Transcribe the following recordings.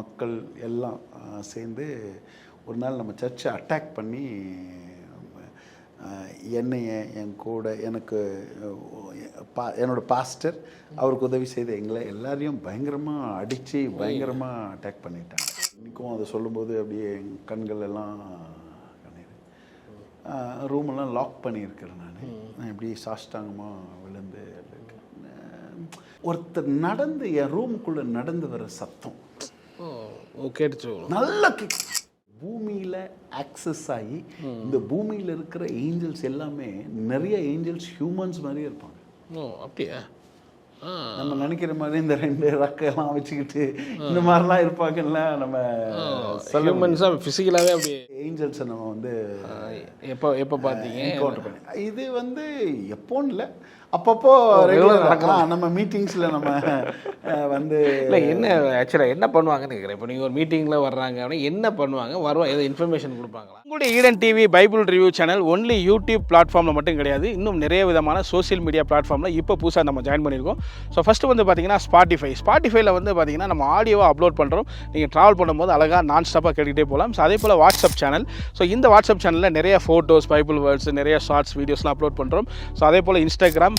மக்கள் எல்லாம் சேர்ந்து ஒரு நாள் நம்ம சர்ச்சை அட்டாக் பண்ணி என்னைய என் கூட எனக்கு என்னோட பாஸ்டர் அவருக்கு உதவி செய்த எங்களை எல்லாரையும் பயங்கரமாக அடித்து பயங்கரமாக அட்டாக் பண்ணிட்டாங்க. இன்றைக்கும் அதை சொல்லும்போது அப்படியே கண்கள் எல்லாம் ரூமெல்லாம் லாக் பண்ணியிருக்கிறேன். நான் இப்படி சாஷ்டாங்கமாக விழுந்து ஒருத்தர் நடந்து என் ரூமுக்குள்ளே நடந்து வர சத்தம் கேட்டுச்சு, நல்லா பூமியில் ஆக்சஸ் ஆகி இந்த பூமியில் இருக்கிற ஏஞ்சல்ஸ் எல்லாமே நிறைய ஏஞ்சல்ஸ் ஹியூமன்ஸ் மாதிரியே இருப்பாங்க. அப்படியா? நம்ம நினைக்கிற மாதிரி இந்த 2 ரக்கெல்லாம் வச்சுக்கிட்டு இந்த மாதிரிலாம் இருப்பாங்கல்ல. நம்ம ஹியூமன்ஸாக ஃபிசிக்கலாகவே அப்படி ஏஞ்சல்ஸை நம்ம வந்து எப்போ பார்த்தீங்க? என்கவுண்டர் பண்ணி இது வந்து எப்போன்னு இல்லை, அப்பப்போ நம்ம மீட்டிங்ஸில் நம்ம வந்து இல்லை என்ன ஆக்சுவலாக என்ன பண்ணுவாங்கன்னு கேட்குறேன். இப்போ நீங்கள் ஒரு மீட்டிங்கில் வர்றாங்க அப்படின்னா என்ன பண்ணுவாங்க? வருவாங்க, ஏதோ இன்ஃபர்மேஷன் கொடுப்பாங்களா? உங்களுடைய Eden TV Bible review channel only YouTube பிளாட்ஃபார்மில் மட்டும் கிடையாது, இன்னும் நிறைய விதமான சோசியல் மீடியா பிளாட்ஃபார்மில் இப்போ புதுசாக நம்ம ஜாயின் பண்ணியிருக்கோம். ஸோ ஃபஸ்ட்டு வந்து பார்த்தீங்கன்னா ஸ்பாட்டிஃபைல வந்து பார்த்தீங்கன்னா நம்ம ஆடியோவை அப்லோட் பண்ணுறோம். நீங்கள் ட்ராவல் பண்ணும்போது அழகாக நான் ஸ்டாப்பாக கேட்டுக்கிட்டே போகலாம். ஸோ அதே போல் வாட்ஸ்அப் சேனல். ஸோ இந்த வாட்ஸ்அப் சேனலில் நிறைய ஃபோட்டோஸ், பைபிள் வேர்ட்ஸ், நிறைய ஷார்ட்ஸ், வீடியோஸ்லாம் அப்லோட் பண்ணுறோம். ஸோ அதே போல் இன்ஸ்டாகிராம்,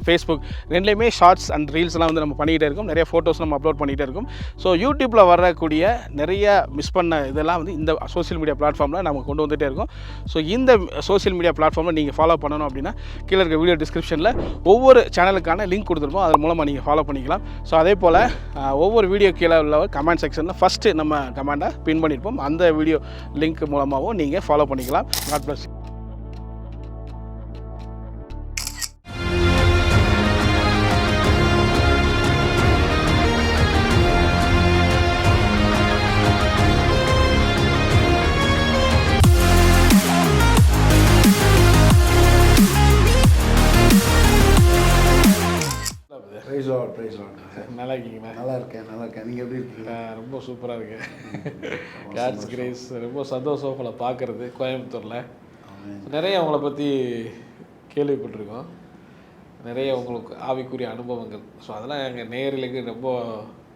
ஃபேஸ்புக் ரெண்டுலேயுமே ஷார்ட்ஸ் அண்ட் ரீல்ஸ்லாம் வந்து நம்ம பண்ணிகிட்டே இருக்கோம். நிறைய ஃபோட்டோஸ் நம்ம அப்லோட் பண்ணிகிட்டே இருக்கோம். ஸோ யூடியூப்பில் வரக்கூடிய நிறைய மிஸ் பண்ண இதெல்லாம் வந்து இந்த சோஷியல் மீடியா பிளாட்ஃபார்மில் நம்ம கொண்டு வந்துகிட்டே இருக்கோம். ஸோ இந்த சோஷியல் மீடியா பிளாட்ஃபார்மில் நீங்கள் ஃபாலோ பண்ணணும் அப்படின்னா கீழே இருக்க வீடியோ டிஸ்கிரிப்ஷனில் ஒவ்வொரு சேனலுக்கான லிங்க் கொடுத்துருப்போம். அதன் மூலமாக நீங்கள் ஃபாலோ பண்ணிக்கலாம். ஸோ அதே போல் ஒவ்வொரு வீடியோ கீழே உள்ள கமெண்ட் செக்ஷனில் ஃபஸ்ட்டு நம்ம கமெண்ட்டை பின் பண்ணியிருப்போம். அந்த வீடியோ லிங்க் மூலமாகவும் நீங்கள் ஃபாலோ பண்ணிக்கலாம். God bless. நல்லா இருக்கீங்களா? நல்லா இருக்கேன். நீங்கள் எப்படி இருக்கீங்க? ரொம்ப சூப்பராக இருக்கேன். God's grace. ரொம்ப சந்தோஷம் உங்களை பார்க்குறது. கோயம்புத்தூரில் நிறைய உங்களை பற்றி கேள்விப்பட்டிருக்கோம். நிறைய உங்களுக்கு ஆவிக்குரிய அனுபவங்கள். ஸோ அதெல்லாம் எங்கள் நேயர்களுக்கு ரொம்ப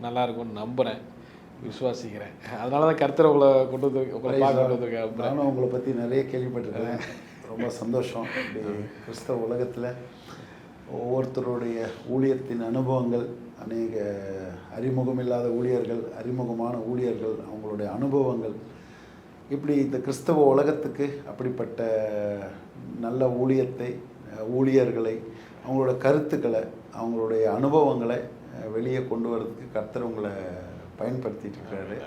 நல்லா இருக்கும்னு நம்புகிறேன், விசுவாசிக்கிறேன். அதனால தான் கர்த்தர் உங்களை பார்க்க கொண்டு வந்திருக்கேன். நானும் உங்களை பற்றி நிறைய கேள்விப்பட்டிருக்கேன். ரொம்ப சந்தோஷம். கிறிஸ்தவ உலகத்தில் ஒவ்வொருத்தருடைய ஊழியத்தின் அனுபவங்கள், அநேக அறிமுகம் இல்லாத ஊழியர்கள், அறிமுகமான ஊழியர்கள், அவங்களுடைய அனுபவங்கள், இப்படி இந்த கிறிஸ்தவ உலகத்துக்கு அப்படிப்பட்ட நல்ல ஊழியத்தை, ஊழியர்களை, அவங்களோட கருத்துக்களை, அவங்களுடைய அனுபவங்களை வெளியே கொண்டு வரதுக்கு கர்த்தர் உங்களை பயன்படுத்திட்டு இருக்காரு.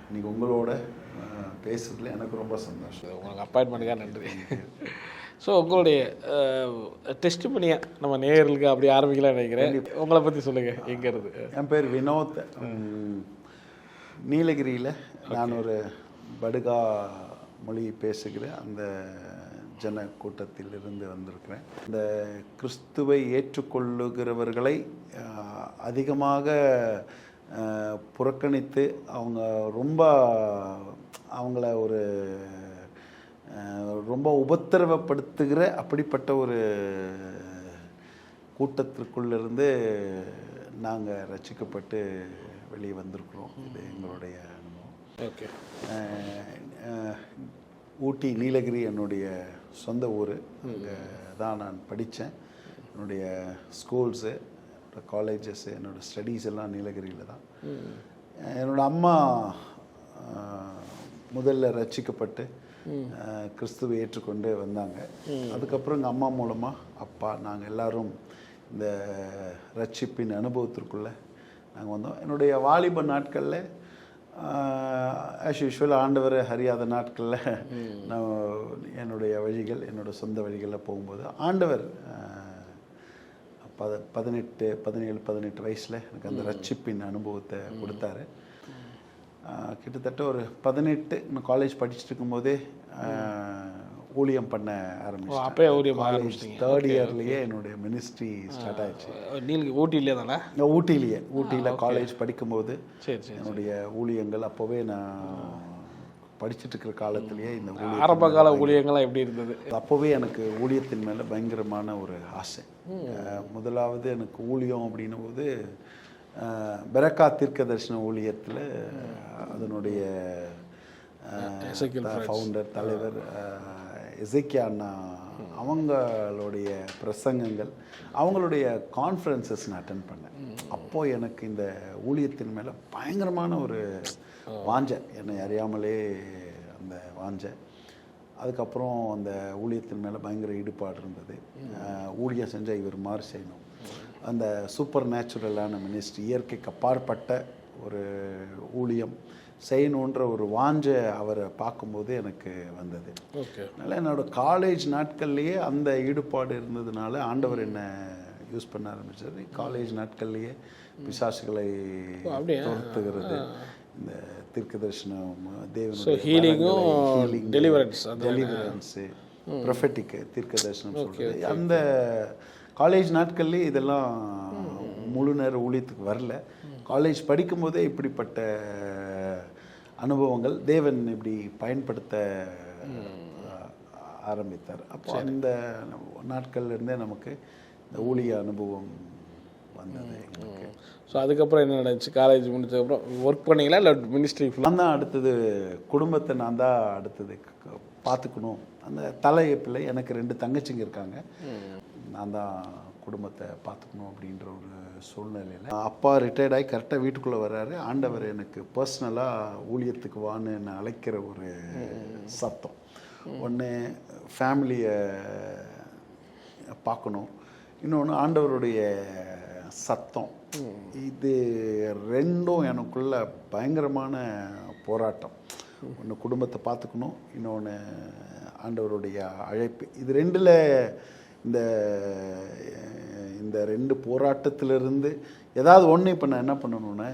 இன்றைக்கி உங்களோட பேசுறதுல எனக்கு ரொம்ப சந்தோஷம். உங்களுக்கு அப்பாயின்மெண்ட்டுக்காக நன்றி. ஸோ உங்களுடைய டெஸ்ட் பண்ணியா நம்ம நேயர்களுக்கு அப்படி ஆரம்பிக்கலாம் நினைக்கிறேன். உங்களை பற்றி சொல்லுங்கள். எங்கிறது? என் பேர் வினோத். நீலகிரியில் நான் ஒரு படுகா மொழி பேசுகிற அந்த ஜன கூட்டத்தில் இருந்து வந்திருக்கிறேன். இந்த கிறிஸ்துவை ஏற்றுக்கொள்ளுகிறவர்களை அதிகமாக புறக்கணித்து அவங்கள ஒரு ரொம்ப உபத்திரவப்படுத்துகிற அப்படிப்பட்ட ஒரு கூட்டத்திற்குள்ளிருந்து நாங்கள் ரட்சிக்கப்பட்டு வெளியே வந்திருக்கிறோம். இது எங்களுடைய அனுபவம். ஓகே. ஊட்டி, நீலகிரி என்னுடைய சொந்த ஊர். அங்கே தான் நான் படித்தேன். என்னுடைய ஸ்கூல்ஸு, காலேஜஸ்ஸு, என்னோடய ஸ்டடீஸ் எல்லாம் நீலகிரியில் தான். என்னோடய அம்மா முதல்ல ரட்சிக்கப்பட்டு கிறிஸ்துவை ஏற்றுக்கொண்டு வந்தாங்க. அதுக்கப்புறம் எங்கள் அம்மா மூலமாக அப்பா, நாங்கள் எல்லோரும் இந்த ரட்சிப்பின் அனுபவத்திற்குள்ளே நாங்கள் வந்தோம். என்னுடைய வாலிப நாட்களில் ஆஸ் யூஷுவல் ஆண்டவரை அறியாத நாட்களில் நான் என்னுடைய வழிகள், என்னோடய சொந்த வழிகளில் போகும்போது ஆண்டவர் 17 வயசில் எனக்கு அந்த ரட்சிப்பின் அனுபவத்தை கொடுத்தாரு. கிட்டத்தட்ட ஒரு 18 நான் காலேஜ் படிச்சுட்டு இருக்கும்போதே ஊழியம் பண்ண ஆரம்பிச்சேன். அப்போயே ஊழியம் ஆரம்பிச்சிட்டீங்க? 3rd இயர்லேயே என்னுடைய மினிஸ்ட்ரி ஸ்டார்ட் ஆயிடுச்சு. நீங்கள் ஊட்டியிலே தானே? ஊட்டியில் காலேஜ் படிக்கும்போது என்னுடைய ஊழியங்கள் அப்போவே நான் படிச்சுட்டு இருக்கிற காலத்திலேயே இந்த ஆரம்ப கால ஊழியங்கள்லாம் எப்படி இருந்தது? அப்போவே எனக்கு ஊழியத்தின் மேலே பயங்கரமான ஒரு ஆசை. முதலாவது எனக்கு ஊழியம் அப்படின்னும் போது பெரக்கா தீர்க்க தரிசன ஊழியத்தில் அதனுடைய ஃபவுண்டர் தலைவர் எசேக்கியா அண்ணா அவங்களுடைய பிரசங்கங்கள், அவங்களுடைய கான்ஃபரன்சஸ் நான் அட்டன் பண்ணேன். அப்போது எனக்கு இந்த ஊழியத்தின் மேலே பயங்கரமான ஒரு வாஞ்சை, என்னை அறியாமலே அந்த வாஞ்சை. அதுக்கப்புறம் அந்த ஊழியத்தின் மேலே பயங்கர ஈடுபாடு இருந்தது. ஊழியம் செஞ்சால் இவர் மாதிரி செய்யணும், அந்த சூப்பர் நேச்சுரலான மினிஸ்ட்ரி, இயற்கைக்கு அப்பாற்பட்ட ஒரு ஊழியம் செய்யணுன்ற ஒரு வாஞ்சை அவரை பார்க்கும்போது எனக்கு வந்தது. அதனால் என்னோடய காலேஜ் நாட்கள்லேயே அந்த ஈடுபாடு இருந்ததுனால ஆண்டவர் என்னை யூஸ் பண்ண ஆரம்பித்தார். காலேஜ் நாட்கள்லேயே பிசாசுகளை துரத்துகிறது, இந்த தீர்க்க தரிசனம், தேவனுடைய டெலிவரன்ஸு, ப்ரொஃபெட்டிக்கு தீர்க்க தரிசனம் சொல்கிறது, அந்த காலேஜ் நாட்கள்லேயே இதெல்லாம் முழு நேர ஊழியத்துக்கு வரல. காலேஜ் படிக்கும்போதே இப்படிப்பட்ட அனுபவங்கள் தேவன் இப்படி பயன்படுத்த ஆரம்பித்தார். அப்போ அந்த நாட்கள்லேருந்தே நமக்கு இந்த ஊழிய அனுபவம் வந்தது எனக்கு. ஸோ அதுக்கப்புறம் என்ன நடந்துச்சு? காலேஜ் முடிச்சதுக்கப்புறம் ஒர்க் பண்ணிங்களா இல்லை மினிஸ்ட்ரி? நான் தான் அடுத்தது குடும்பத்தை நான் தான் அடுத்தது பார்த்துக்கணும். அந்த தலையப்பில் எனக்கு 2 தங்கச்சிங்க இருக்காங்க, நான் தான் குடும்பத்தை பார்த்துக்கணும் அப்படின்ற ஒரு சூழ்நிலையில் அப்பா ரிட்டையர்ட் ஆகி கரெக்டாக வீட்டுக்குள்ளே வர்றாரு. ஆண்டவர் எனக்கு பர்சனலாக ஊழியத்துக்கு வான்னு என்னை அழைக்கிற ஒரு சத்தம். ஒன்று ஃபேமிலியை பார்க்கணும், இன்னொன்று ஆண்டவருடைய சத்தம். இது ரெண்டும் எனக்குள்ள பயங்கரமான போராட்டம். ஒன்று குடும்பத்தை பார்த்துக்கணும், இன்னொன்று ஆண்டவருடைய அழைப்பு. இது ரெண்டில் இந்த 2 போராட்டத்திலிருந்து ஏதாவது ஒன்று இப்போ நான் என்ன பண்ணணும்னா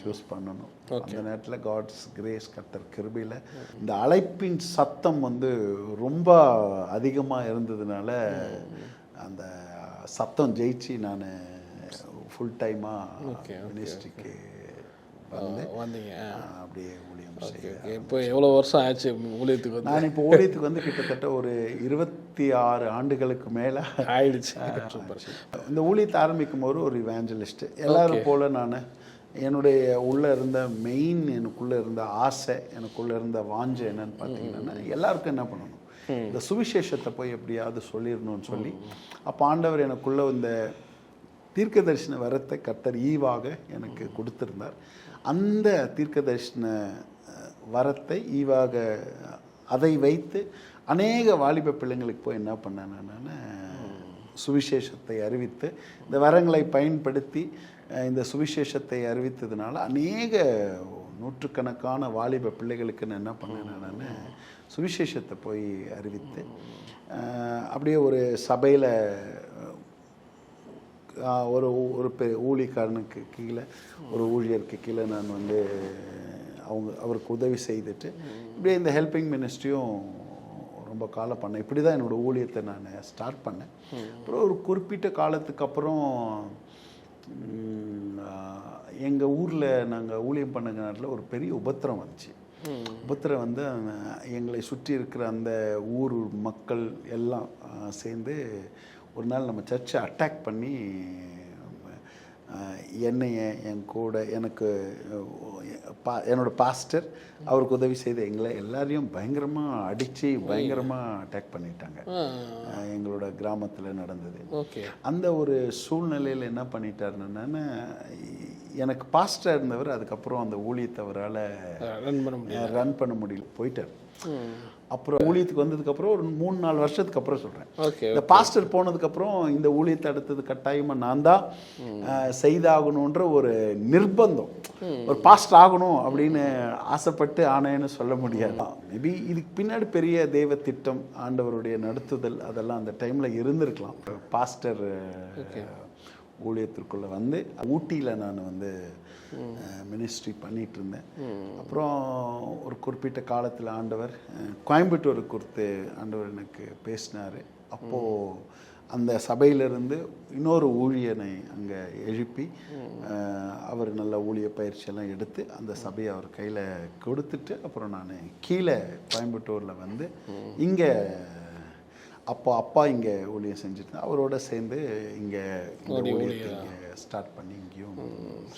சூஸ் பண்ணணும். அந்த நேரத்தில் காட்ஸ் கிரேஸ், கர்த்தர் கிருபையில் இந்த அழைப்பின் சத்தம் ரொம்ப அதிகமாக இருந்ததுனால அந்த சத்தம் ஜெயிச்சு நான் ஃபுல் டைமாக மினிஸ்ட்ரிக்கு வந்தீங்க. அப்படியே ஊழியம் செய்ய. இப்போ எவ்வளோ வருஷம் ஆச்சு ஊழியத்துக்கு? நான் இப்போ ஊழியத்துக்கு கிட்டத்தட்ட ஒரு 26 ஆண்டுகளுக்கு மேலே ஆயிடுச்சு. இந்த ஊழியத்தை ஆரம்பிக்கும் போது ஒரு இவாஞ்சலிஸ்ட் எல்லாரும் போல் நான் என்னுடைய உள்ளே இருந்த மெயின், எனக்குள்ளே இருந்த ஆசை, எனக்குள்ளே இருந்த வாஞ்சை என்னன்னு பார்த்தீங்கன்னா, எல்லாருக்கும் என்ன பண்ணணும், இந்த சுவிசேஷத்தை போய் எப்படியாவது சொல்லிடணும்னு சொல்லி, அப்போ ஆண்டவர் எனக்குள்ளே இந்த தீர்க்க தரிசன வரத்தை கர்த்தர் ஈவாக எனக்கு கொடுத்துருந்தார். அந்த தீர்க்க தரிசன வரத்தை ஈவாக அதை வைத்து அநேக வாலிப பிள்ளைங்களுக்கு போய் என்ன பண்ணேன், நான் சுவிசேஷத்தை அறிவித்து இந்த வரங்களை பயன்படுத்தி இந்த சுவிசேஷத்தை அறிவித்ததுனால அநேக நூற்றுக்கணக்கான வாலிப பிள்ளைகளுக்கு நான் என்ன பண்ணேன், நான் சுவிசேஷத்தை போய் அறிவித்து அப்படியே ஒரு சபையில் ஒரு ஊழியக்காரனுக்கு கீழே, ஒரு ஊழியருக்கு கீழே நான் அவருக்கு உதவி செய்துட்டு இப்படியே இந்த ஹெல்பிங் மினிஸ்ட்ரியும் ரொம்ப காலம் பண்ணேன். இப்படி தான் என்னோடய ஊழியத்தை நான் ஸ்டார்ட் பண்ணேன். அப்புறம் ஒரு குறிப்பிட்ட காலத்துக்கு அப்புறம் எங்கள் ஊரில் நாங்கள் ஊழியம் பண்ண நேரத்தில் ஒரு பெரிய உபத்திரம் வந்துச்சு. உபத்திரம் எங்களை சுற்றி இருக்கிற அந்த ஊர் மக்கள் எல்லாம் சேர்ந்து ஒரு நாள் நம்ம சர்ச்சை அட்டாக் பண்ணி என்னைய, என் கூட எனக்கு என்னோடய பாஸ்டர், அவருக்கு உதவி செய்த எங்களை எல்லாரையும் பயங்கரமாக அடித்து பயங்கரமாக அட்டாக் பண்ணிட்டாங்க. எங்களோட கிராமத்தில் நடந்தது. அந்த ஒரு சூழ்நிலையில் என்ன பண்ணிட்டாருன்னா, எனக்கு பாஸ்டர் இருந்தவர் அதுக்கப்புறம் அந்த ஊழியத்தை அவரால் ரன் பண்ண முடியல, போயிட்டார். அப்புறம் ஊழியத்துக்கு வந்ததுக்கப்புறம் ஒரு 3-4 வருஷத்துக்கு அப்புறம் சொல்கிறேன், இந்த பாஸ்டர் போனதுக்கப்புறம் இந்த ஊழியத்தை அடுத்தது கட்டாயமாக நான் தான் செய்தாகணுன்ற ஒரு நிர்பந்தம், ஒரு பாஸ்டர் ஆகணும் அப்படின்னு ஆசைப்பட்டு ஆனேன்னு சொல்ல முடியாது. மேபி இதுக்கு பின்னாடி பெரிய தெய்வ திட்டம், ஆண்டவருடைய நடத்துதல் அதெல்லாம் அந்த டைமில் இருந்திருக்கலாம். பாஸ்டர் ஊழியத்திற்குள்ளே ஊட்டியில் நான் மினிஸ்ட்ரி பண்ணிகிட்டு இருந்தேன். அப்புறம் ஒரு குறிப்பிட்ட காலத்தில் ஆண்டவர் கோயம்புத்தூர் குறித்து ஆண்டவர் எனக்கு பேசினார். அப்போது அந்த சபையிலிருந்து இன்னொரு ஊழியனை அங்கே எழுப்பி அவர் நல்ல ஊழிய பயிற்சியெல்லாம் எடுத்து அந்த சபையை அவர் கையில் கொடுத்துட்டு அப்புறம் நான் கீழே கோயம்புத்தூரில் இங்கே அப்பா இங்கே ஊழியம் செஞ்சுட்டு அவரோட சேர்ந்து இங்கே ஊழியத்தை ஸ்டார்ட் பண்ணி இங்கேயும்.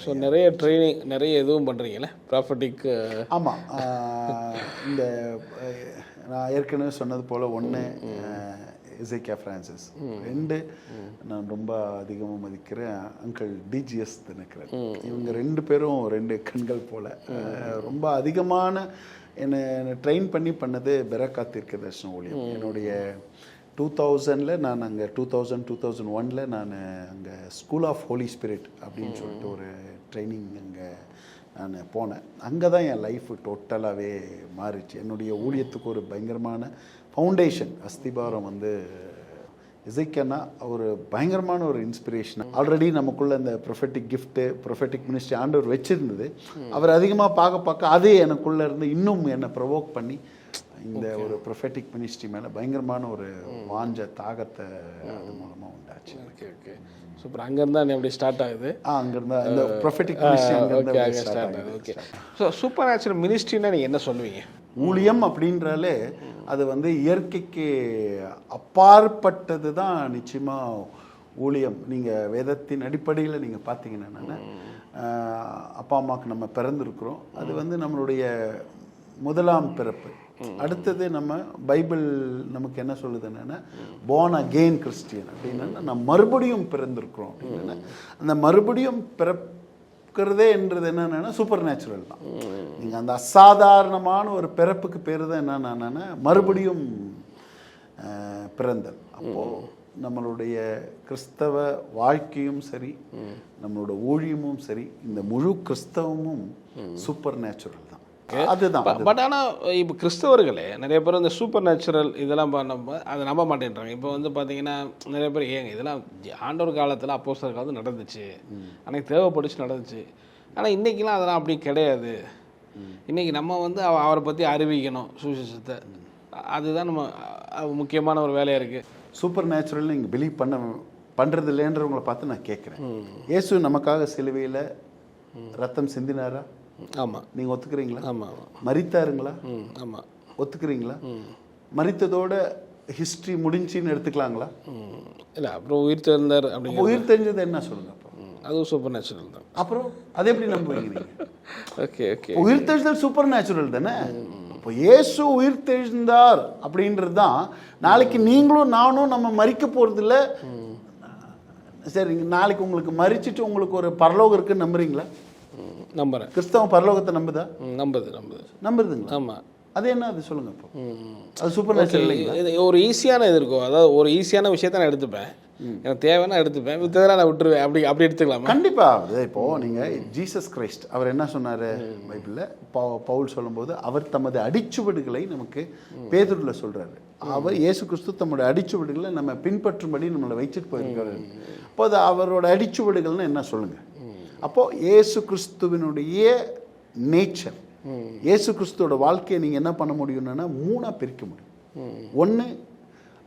ஸோ நிறைய ட்ரைனிங் நிறைய எதுவும் பண்ணுறீங்களே ப்ராஃபட்டிக். ஆமாம், இந்த நான் ஏற்கனவே சொன்னது போல், ஒன்று எசேக்கியா ஃப்ரான்சிஸ், 2 நான் ரொம்ப அதிகமாக மதிக்கிற அங்கிள் டிஜிஎஸ் தினகரன். இவங்க 2 பேரும் 2 கண்கள் போல் ரொம்ப அதிகமான என்னை ட்ரெயின் பண்ணது பெரக்கா தீர்க்கதரிசன ஊழியம். என்னுடைய 2000 நான் அங்கே 2001 நான் அங்கே ஸ்கூல் ஆஃப் ஹோலி ஸ்பிரிட் அப்படின்னு சொல்லிட்டு ஒரு ட்ரைனிங் அங்கே நான் போனேன். அங்கே தான் என் லைஃப் டோட்டலாகவே மாறிச்சு. என்னுடைய ஊழியத்துக்கு ஒரு பயங்கரமான ஃபவுண்டேஷன், அஸ்திபாரம் வந்து எசேக்கியானா ஒரு பயங்கரமான ஒரு இன்ஸ்பிரேஷன். ஆல்ரெடி நமக்குள்ள இந்த ப்ரொஃபெட்டிக் கிஃப்ட்டு, ப்ரொஃபெட்டிக் மினிஸ்ட்ரி ஆண்டவர் வச்சுருந்தது. அவர் அதிகமாக பார்க்க அதே எனக்குள்ளே இருந்து இன்னும் என்னை ப்ரொவோக் பண்ணி இந்த ஒரு ப்ரொஃபெட்டிக் மினிஸ்ட்ரி மேலே பயங்கரமான ஒரு வாஞ்ச தாகத்தை அது மூலமாக உண்டாச்சு. Okay okay super. அங்கேருந்து தான் எப்படி ஸ்டார்ட் ஆகுது? அங்கேருந்தா இந்த ப்ரொஃபெட்டிக் மினிஸ்ட்ரி அங்கே ஸ்டார்ட் ஆகுது. ஓகே. ஸோ சூப்பர் நேச்சுரல் மினிஸ்ட்ரின்னா நீங்கள் என்ன சொல்லுவீங்க? ஊழியம் அப்படின்றாலே அது வந்து இயற்கைக்கு அப்பாற்பட்டது தான் நிச்சயமாக ஊழியம். நீங்கள் வேதத்தின் அடிப்படையில் நீங்கள் பார்த்தீங்கன்னா, அப்பா அம்மாவுக்கு நம்ம பிறந்திருக்கிறோம், அது வந்து நம்மளுடைய முதலாம் பிறப்பு. அடுத்தது நம்ம பைபிள் நமக்கு என்ன சொல்லுது என்னன்னா, born again கிறிஸ்டியன் அப்படின்னா நம்ம மறுபடியும் பிறந்திருக்கிறோம் அப்படின்னா, அந்த மறுபடியும் பிறக்கிறதே என்றது என்னன்னா சூப்பர் நேச்சுரல் தான். நீங்கள் அந்த அசாதாரணமான ஒரு பிறப்புக்கு பேர் தான் என்னன்னா மறுபடியும் பிறந்தல். அப்போது நம்மளுடைய கிறிஸ்தவ வாழ்க்கையும் சரி, நம்மளோட ஊழியமும் சரி, இந்த முழு கிறிஸ்தவமும் சூப்பர் நேச்சுரல் தான். அதுதான். பட் ஆனால் இப்போ கிறிஸ்தவர்களே நிறைய பேர் இந்த சூப்பர் நேச்சுரல் இதெல்லாம் பண்ண அதை நம்ப மாட்டேன்றாங்க. இப்போ வந்து பார்த்தீங்கன்னா நிறைய பேர் ஏங்க இதெல்லாம் ஆண்டவர் காலத்தில் அப்போஸ்தலர் காலத்தில் நடந்துச்சு, அன்றைக்கி தேவைப்பட்டுச்சு நடந்துச்சு, ஆனால் இன்றைக்கெலாம் அதெல்லாம் அப்படி கிடையாது. இன்றைக்கி நம்ம வந்து அவரை பற்றி அறிவிக்கணும் சுவிசேஷத்தை, அதுதான் நம்ம முக்கியமான ஒரு வேலையாக இருக்குது. சூப்பர் நேச்சுரல் நீங்கள் பிலீவ் பண்ணுறது இல்லைன்றவங்களை பார்த்து நான் கேட்குறேன். இயேசு நமக்காக சிலுவையில் ரத்தம் சிந்தினாரா? ஆமாம். நீங்கள் ஒத்துக்கிறீங்களா? ஆமாம். மரித்தாருங்களா? ஆமாம். ஒத்துக்கிறீங்களா? மரித்ததோட ஹிஸ்ட்ரி முடிஞ்சின்னு எடுத்துக்கலாங்களா? இல்லை, அப்புறம் உயிர் தெரிந்தார். அப்படி உயிர் தெரிஞ்சது என்ன சொல்லுங்க? அப்போ அதுவும் சூப்பர் நேச்சுரல் தான். அப்புறம் அது எப்படி நம்புவீங்க? Okay okay. உயிர் தெரிஞ்சது சூப்பர் நேச்சுரல் தானே. இப்போ இயேசு உயிர் தெரிந்தார் அப்படின்றது தான். நாளைக்கு நீங்களும் நானும் நம்ம மரிக்க போகிறதில்ல. சரிங்க, நாளைக்கு உங்களுக்கு மரிச்சிட்டு உங்களுக்கு ஒரு பரலோகம் இருக்குன்னு நம்புறீங்களா? நம்புறேன். கிறிஸ்தவம் பரலோகத்தை நம்புதா? நம்புதுங்களா? ஆமாம். அது என்ன அது சொல்லுங்க. இப்போ அது சூப்பர் நேச்சுரல். ஒரு ஈஸியான இது இருக்கும், அதாவது ஒரு ஈஸியான விஷயத்த நான் எடுத்துப்பேன், எனக்கு தேவைன்னா எடுத்துப்பேன், வித்ததெல்லாம் நான் விட்டுருவேன், அப்படி எடுத்துக்கலாம். கண்டிப்பாக. இப்போது நீங்கள் ஜீசஸ் கிரைஸ்ட் அவர் என்ன சொன்னார் பைபிளில்? பவுல் சொல்லும்போது அவர் தமது அடிச்சுவடுகளை நமக்கு பேதுருவில் சொல்கிறாரு. அவர் இயேசு கிறிஸ்து தம்முடைய அடிச்சுவடுகளை நம்ம பின்பற்றும்படி நம்மளை வச்சுட்டு போயிருக்காரு. அப்போ அது அவரோட அடிச்சுவடுகள்னு என்ன சொல்லுங்கள்? அப்போது இயேசு கிறிஸ்துவினுடைய நேச்சர், இயேசு கிறிஸ்துவோட வாழ்க்கையை நீங்கள் என்ன பண்ண முடியும்னா 3 பிரிக்க முடியும். 1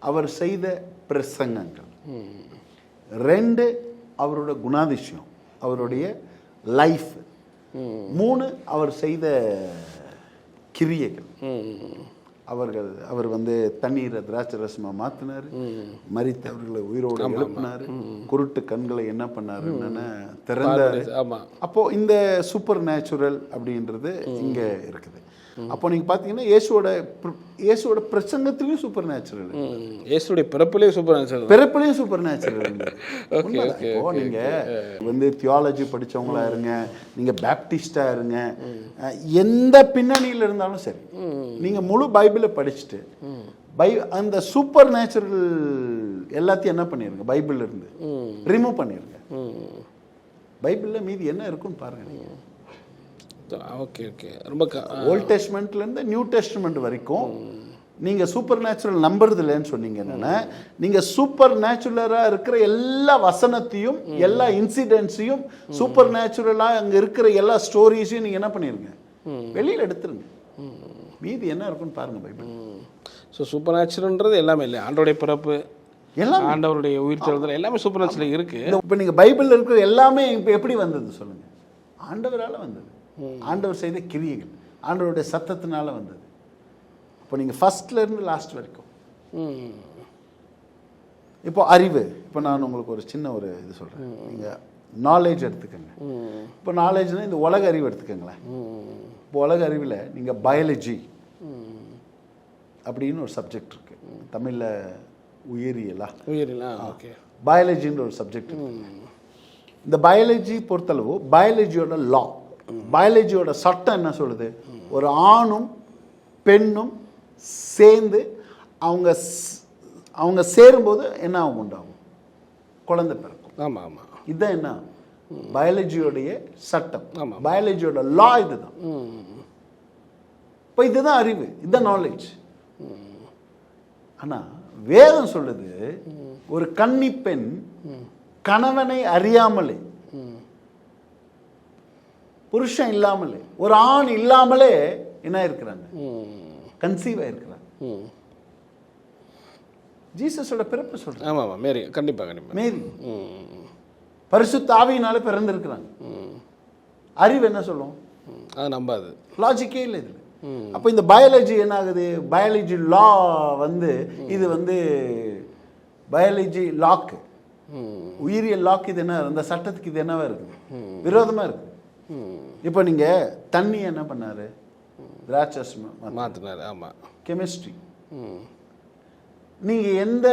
அவர் செய்த பிரசங்கங்கள், 2 அவரோட குணாதிசயம், அவருடைய லைஃப், 3 அவர் செய்த கிரியைகள். அவர் வந்து தண்ணீரை திராட்சை ரசமாக மாற்றினார், மரித்தவர்களை உயிரோடு எழுப்பினார், குருட்டு கண்களை என்ன பண்ணார் என்னன்னு திறந்தார். அப்போது இந்த சூப்பர் நேச்சுரல் அப்படின்றது இங்கே இருக்குது. அப்போ நீங்கள் பார்த்தீங்கன்னா இயேசுவோட பிரசங்கத்திலையும் சூப்பர் நேச்சுரல், இயேசுடைய பிறப்பிலையும் சூப்பர் நேச்சுரல். இப்போ நீங்கள் வந்து தியாலஜி படித்தவங்களா இருங்க, நீங்கள் பேப்டிஸ்டாக இருங்க, எந்த பின்னணியில் இருந்தாலும் சரி, நீங்கள் முழு பைபிளை படிச்சுட்டு அந்த சூப்பர் நேச்சுரல் எல்லாத்தையும் என்ன பண்ணிடுங்க, பைபிள்ல இருந்து ரிமூவ் பண்ணிடுங்க. பைபிளில் மீதி என்ன இருக்குன்னு பாருங்க நீங்கள். Okay okay. ரொம்ப ஓல்ட் டெஸ்ட்மெண்ட்லேருந்து நியூ டெஸ்ட்மெண்ட் வரைக்கும் நீங்கள் சூப்பர் நேச்சுரல் நம்புறது இல்லைன்னு சொன்னீங்க. என்னென்னா நீங்கள் சூப்பர் நேச்சுரலாக இருக்கிற எல்லா வசனத்தையும், எல்லா இன்சிடென்ட்ஸையும், சூப்பர் நேச்சுரலாக அங்கே இருக்கிற எல்லா ஸ்டோரிஸையும் நீங்கள் என்ன பண்ணிடுங்க, வெளியில் எடுத்துருங்க. மீதி என்ன இருக்குன்னு பாருங்கள் பைபிள். ஸோ சூப்பர் நேச்சுரல்ன்றது எல்லாமே இல்லை, ஆண்டோடைய பிறப்பு, எல்லாம் ஆண்டவருடைய உயிர் தெழுதல், எல்லாமே சூப்பர் நேச்சுரல் இருக்குது. இப்போ நீங்கள் பைபிளில் இருக்கிற எல்லாமே இப்போ எப்படி வந்தது சொல்லுங்கள்? ஆண்டவரால் வந்தது, ஆண்டவர் செய்த கிரியைகள், ஆண்டவருடைய சத்தத்தினால வந்தது. இப்போ நீங்கள் ஃபர்ஸ்ட்லேருந்து லாஸ்ட் வரைக்கும். இப்போ அறிவு, இப்போ நான் உங்களுக்கு ஒரு சின்ன ஒரு இது சொல்கிறேன். நீங்கள் நாலேஜ் எடுத்துக்கோங்க. இப்போ நாலேஜ்னால் இந்த உலக அறிவு எடுத்துக்கோங்களேன். இப்போ உலக அறிவில் நீங்கள் பயாலஜி அப்படின்னு ஒரு சப்ஜெக்ட் இருக்குது. தமிழில் உயிரியலா ஓகே, பயாலஜின்ற ஒரு சப்ஜெக்ட். இந்த பயாலஜி பொறுத்தளவு பயாலஜியோட லா, பயாலஜியோட சட்டம் என்ன சொல்லுது? ஒரு ஆணும் பெண்ணும் சேர்ந்து அவங்க சேரும்போது என்ன ஆகும்? உண்டாகும், குழந்தை பிறக்கும். ஆமாம் ஆமாம், இதுதான் என்ன பயாலஜியோடைய சட்டம். ஆமாம், பயாலஜியோட லா இதுதான். இப்போ இதுதான் அறிவு, இதுதான் நாலேஜ். ஆனால் வேதம் சொல்லுது, ஒரு கன்னி பெண் கணவனை அறியாமலே, புருஷன் இல்லாமலே, ஒரு ஆண் இல்லாமலே என்ன இருக்கிறாங்க? கன்சீவ் ஆயிருக்கிறாங்க. ஜீசஸோட பிறப்பு சொல்றாங்க. ஆமாம் ஆமாம், மேரி கண்டிப்பாக கண்டிப்பாக மேரி பரிசுத்த ஆவியினால பிறந்திருக்கிறாங்க. அறிவு என்ன சொல்லும்? அது நம்பாது, லாஜிக்கே இல்லை இதில். அப்போ இந்த பயாலஜி என்ன ஆகுது? பயாலஜி லா இது பயாலஜி லாக்கு, உயிரியல் லாக். இது என்ன, அந்த சட்டத்துக்கு இது என்னவா இருக்குது? விரோதமாக இருக்குது. இப்போ நீங்கள் தண்ணி என்ன பண்ணாரு? திராட்சை மாற்றினார். ஆமாம், கெமிஸ்ட்ரி. நீங்கள் எந்த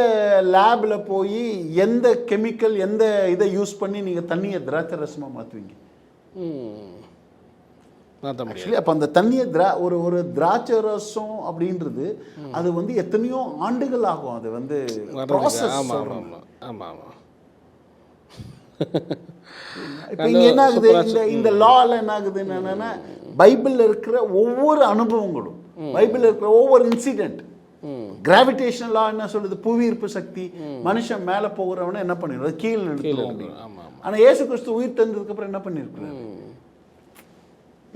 லேபில் போய் எந்த கெமிக்கல் எந்த இதை யூஸ் பண்ணி நீங்கள் தண்ணியை திராட்சை ரசமாக மாற்றுவீங்க? ஆக்சுவலி அப்போ அந்த தண்ணியை ஒரு திராட்சை ரசம் அப்படின்றது அது எத்தனையோ ஆண்டுகள் ஆகும். அது ப்ராசஸ். இப்போ இங்கே என்ன ஆகுது? இந்த லால என்ன ஆகுது? என்னன்னா பைபிளில் இருக்கிற ஒவ்வொரு அனுபவங்களும், பைபிளில் இருக்கிற ஒவ்வொரு இன்சிடென்ட், கிராவிடேஷனல் லா என்ன சொல்லுது? புவியீர்ப்பு சக்தி. மனுஷன் மேலே போகிறவன என்ன பண்ணிடுறது? கீழே நிறுத்துறோம். ஆனால் இயேசு கிறிஸ்து உயிர் தந்ததுக்கு அப்புறம் என்ன பண்ணியிருக்கிறாரு?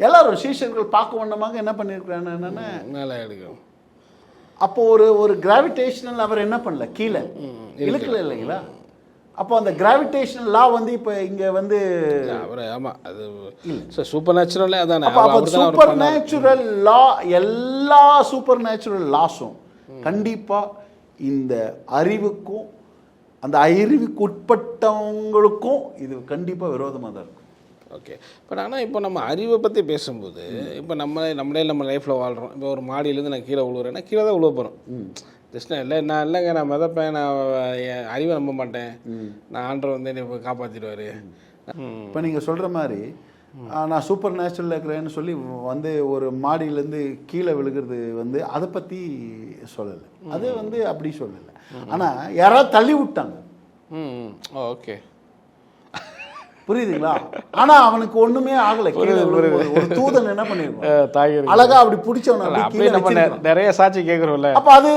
எல்லாரும் சீஷர்கள் பார்க்க வண்ணமாக என்ன பண்ணியிருக்கிறாங்க? என்னன்னா அப்போ ஒரு கிராவிடேஷனல் அவர் என்ன பண்ணல? கீழே இழுக்கல இல்லைங்களா? அப்போ அந்த கிராவிடேஷனல் லா இப்போ இங்கே ஆமாம், அது சூப்பர் நேச்சுரலே அதானே. அப்போ சூப்பர் நேச்சுரல் லா, எல்லா சூப்பர் நேச்சுரல் லாஸும் கண்டிப்பாக இந்த அறிவுக்கும் அந்த அறிவுக்கு உட்பட்டவங்களுக்கும் இது கண்டிப்பாக விரோதமாக தான் இருக்கும். ஓகே, பட் ஆனால் இப்போ நம்ம அறிவை பற்றி பேசும்போது, இப்போ நம்மளே நம்ம லைஃப்பில் வாழ்கிறோம். இப்போ ஒரு மாடியிலேருந்து நான் கீழே விழுவுறேன்னா கீழே தான் விழுவ போகிறோம். ஜஸ்ட் நான் இல்லைங்க, நான் மிதப்பேன், நான் என் அறிவை நம்ப மாட்டேன், நான் ஆண்டவர் என்னை காப்பாற்றிடுவார். இப்போ நீங்கள் சொல்கிற மாதிரி நான் சூப்பர் நேச்சுரலில் இருக்கிறேன்னு சொல்லி ஒரு மாடியிலேருந்து கீழே விழுகிறது அதை பற்றி சொல்லலை. அது அப்படி சொல்லலை. ஆனால் யாராவது தள்ளி விட்டாங்க. ஓகே, புரியுதுங்களா? ஆனா அவனுக்கு ஒண்ணுமே ஆகல. ஒரு தூதன் என்ன பண்ணிருக்கான்? அழகா அப்படி பிடிச்சவன நிறைய சாட்சி கேட்கறோம்ல. அப்ப அது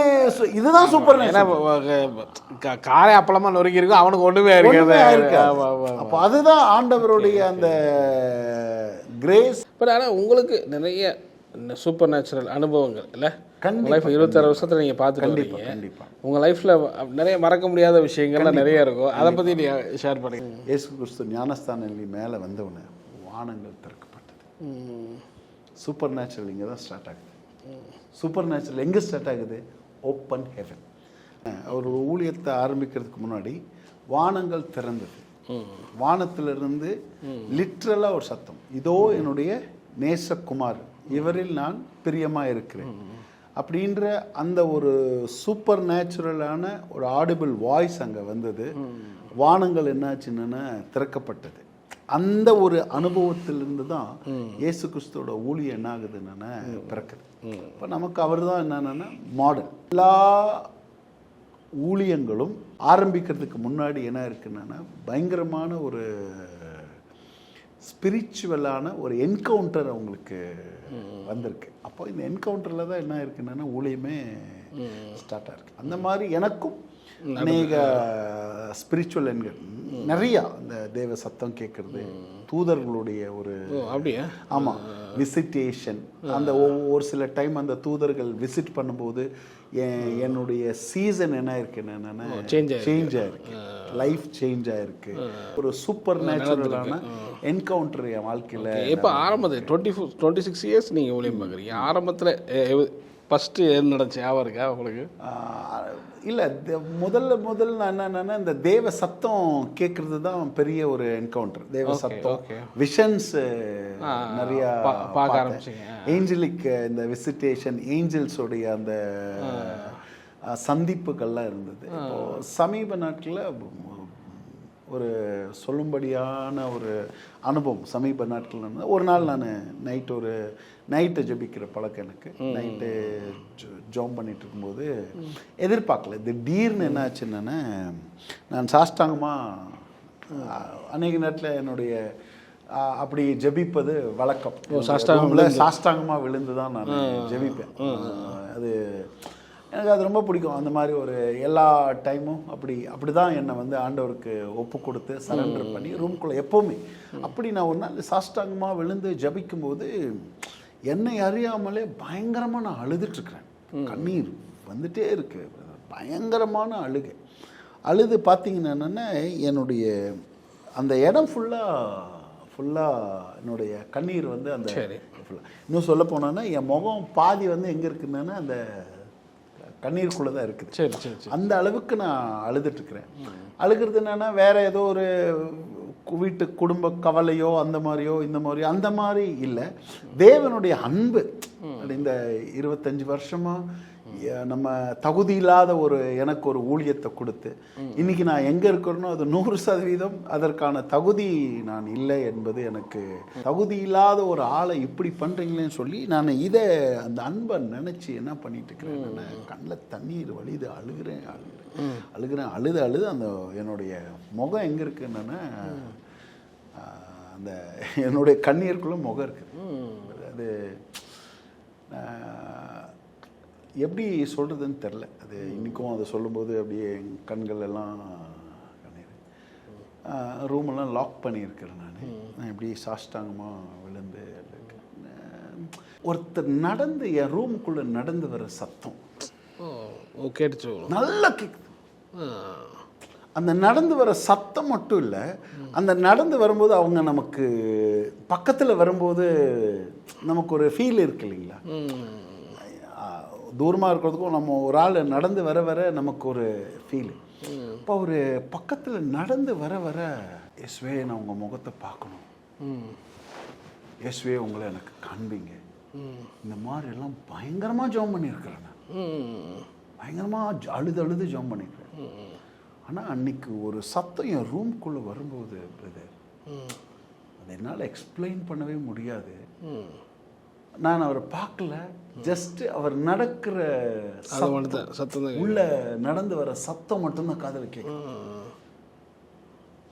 இதுதான் சூப்பர். காரை அப்பளமா நொறுக்கி இருக்கும், அவனுக்கு ஒண்ணுமே இருக்காது. அப்ப அதுதான் ஆண்டவருடைய அந்த கிரேஸ். பட் ஆனா உங்களுக்கு நிறைய சூப்பர் நேச்சுரல் அனுபவங்கள் இல்லை? லைஃப் 26 வருஷத்தில் நீங்கள் பார்த்துட்டு கண்டிப்பாக உங்கள் லைஃப்பில் நிறைய மறக்க முடியாத விஷயங்கள்லாம் நிறைய இருக்கும். அதை பற்றி நீங்கள் ஷேர் பண்ணுங்க. இயேசு கிறிஸ்து ஞானஸ்தானம் மேலே வந்தவுடனே வானங்கள் திறக்கப்பட்டது. சூப்பர் நேச்சுரல் இங்கே தான் ஸ்டார்ட் ஆகுது. சூப்பர் நேச்சுரல் எங்கே ஸ்டார்ட் ஆகுது? Open heaven. ஒரு ஊழியத்தை ஆரம்பிக்கிறதுக்கு முன்னாடி வானங்கள் திறந்தது. வானத்திலிருந்து லிட்ரலாக ஒரு சத்தம், இதோ என்னுடைய நேசகுமார், இவரில் நான் பிரியமாக இருக்கிறேன் அப்படின்ற அந்த ஒரு சூப்பர் நேச்சுரலான ஒரு ஆடிபிள் வாய்ஸ் அங்கே வந்தது. வானங்கள் என்னாச்சுன்னா திறக்கப்பட்டது. அந்த ஒரு அனுபவத்திலிருந்து தான் இயேசு கிறிஸ்துவோட ஊழியம் என்ன ஆகுதுன்னா பிறக்குது. இப்போ நமக்கு அவர் தான் என்னன்னா மாடல். எல்லா ஊழியங்களும் ஆரம்பிக்கிறதுக்கு முன்னாடி என்ன இருக்குன்னா பயங்கரமான ஒரு ஸ்பிரிச்சுவலான ஒரு என்கவுண்டர் அவங்களுக்கு வந்திருக்கு. அப்போ இந்த என்கவுண்டரில் தான் என்ன இருக்குன்னா ஊழியமே ஸ்டார்ட் ஆகிருக்கு. அந்த மாதிரி எனக்கும் அநேக ஸ்பிரிச்சுவல் எண்கள் நிறையா, இந்த தேவ சத்தம் கேட்குறது, தூதர்களுடைய ஒரு அப்படியா, ஆமாம், விசிட்டேஷன். அந்த ஒரு சில டைம் அந்த தூதர்கள் விசிட் பண்ணும்போது என்னுடைய சீசன் என்ன இருக்குன்னு என்னென்னா சேஞ்ச் ஆகிருக்கு, லைஃப் சேஞ்ச் ஆகிருக்கு. ஒரு சூப்பர் நேச்சுரலான என்கவுண்டர் என் வாழ்க்கையில். இப்போ ஆரம்பத்தில் 26 இயர்ஸ் நீங்கள் ஊழியம் பார்க்குறீங்க. ஆரம்பத்தில் ஃபஸ்ட்டு என்ன நடந்துச்சு ஞாபகம் இருக்கா உங்களுக்கு? இல்லை, முதல்ல நான் என்னன்னா இந்த தேவ சத்தம் கேட்குறது தான் பெரிய ஒரு என்கவுண்டர். தேவ சத்தம், விஷன்ஸ் நிறையா பார்க்க ஆரம்பிச்சிங்க. ஏஞ்சலிக் இந்த விசிட்டேஷன், ஏஞ்சல்ஸோடைய அந்த சந்திப்புகள்லாம் இருந்தது. இப்போது சமீப நாட்களில் ஒரு சொல்லும்படியான ஒரு அனுபவம் சமீப நாட்கள். ஒரு நாள் நான் நைட்டு ஜெபிக்கிற பழக்கம் எனக்கு. நைட்டு ஜோம் பண்ணிட்டு இருக்கும்போது எதிர்பார்க்கல, திடீர்னு என்ன ஆச்சுன்னா, நான் சாஷ்டாங்கமாக அநேக நேரத்தில் என்னுடைய அப்படி ஜெபிப்பது வழக்கம். சாஷ்டாங்கமாக விழுந்து தான் நான் ஜெபிப்பேன். அது எனக்கு அது ரொம்ப பிடிக்கும். அந்த மாதிரி ஒரு எல்லா டைமும் அப்படி தான் என்னை வந்து ஆண்டவருக்கு ஒப்பு கொடுத்து சரண்டர் பண்ணி ரூம்குள்ளே எப்போவுமே அப்படி நான் ஒரு நாள் சாஷ்டாங்கமாக விழுந்து ஜபிக்கும்போது என்னை அறியாமலே பயங்கரமாக நான் அழுதுட்டுருக்குறேன். கண்ணீர் வந்துட்டே இருக்கு, பயங்கரமான அழுது பார்த்தீங்கன்னா என்னுடைய அந்த இடம் ஃபுல்லாக என்னுடைய கண்ணீர் வந்து அந்த ஃபுல்லாக, இன்னும் சொல்ல போனோன்னா என் முகம் பாதி வந்து எங்கே இருக்குன்னா அந்த கண்ணீருக்குள்ளே தான் இருக்குது. சரி. அந்த அளவுக்கு நான் அழுதுட்டுருக்குறேன். அழுகிறது என்னென்னா வேறு ஏதோ ஒரு வீட்டு குடும்ப கவலையோ அந்த மாதிரியோ அந்த மாதிரி இல்லை. தேவனுடைய அன்பு. இந்த 25 வருஷமாக நம்ம தகுதி இல்லாத எனக்கு ஒரு ஊழியத்தை கொடுத்து இன்னைக்கு நான் எங்கே இருக்கிறேனோ அது 100% அதற்கான தகுதி நான் இல்லை என்பது, எனக்கு தகுதி இல்லாத ஒரு ஆளை இப்படி பண்ணுறீங்களேன்னு சொல்லி நான் அந்த அன்பை நினச்சி என்ன பண்ணிட்டு இருக்கிறேன், நான் கண்ணில் தண்ணீர் வலிது, அழுகிறேன். அழுது அந்த என்னுடைய முகம் எங்கே இருக்குன்னா அந்த என்னுடைய கண்ணீருக்குள்ள முகம் இருக்குது. அது எப்படி சொல்கிறதுன்னு தெரில. அது இன்றைக்கும் அதை சொல்லும்போது அப்படியே கண்கள் எல்லாம் கண்ணீர். ரூமெல்லாம் லாக் பண்ணியிருக்கிறேன். நான் எப்படி சாஷ்டாங்கமாக விழுந்து ஒருத்தர் நடந்து என் ரூமுக்குள்ளே நடந்து வர சத்தம் கேட்டுச்சு, நல்லா கேட்குது. அந்த நடந்து வர சத்தம் மட்டும் இல்லை, அந்த நடந்து வரும்போது அவங்க நமக்கு பக்கத்தில் வரும்போது நமக்கு ஒரு ஃபீல் இருக்கு இல்லைங்களா. தூரமாக இருக்கிறதுக்கும் நம்ம ஒரு ஆள் நடந்து வர நமக்கு ஒரு ஃபீல். இப்போ ஒரு பக்கத்தில் நடந்து வர இயேசுவே நான் உங்கள் முகத்தை பார்க்கணும், இயேசுவே உங்களை எனக்கு காண்பீங்க, இந்த மாதிரி எல்லாம் பயங்கரமாக ஜெபம் பண்ணியிருக்கிறேன். நான் பயங்கரமாக அழுது ஜெபம் பண்ணியிருக்கிறேன். ஆனால் அன்னைக்கு ஒரு சத்தம் என் ரூம்குள்ளே வரும்போது பிரதர், அதை என்னால் எக்ஸ்பிளைன் பண்ணவே முடியாது. நான் அவரை பார்க்கல, ஜஸ்ட் அவர் நடக்கிற சத்தம் உள்ள நடந்து வர சத்தம் மட்டும்தான் காதில் கேட்கும்.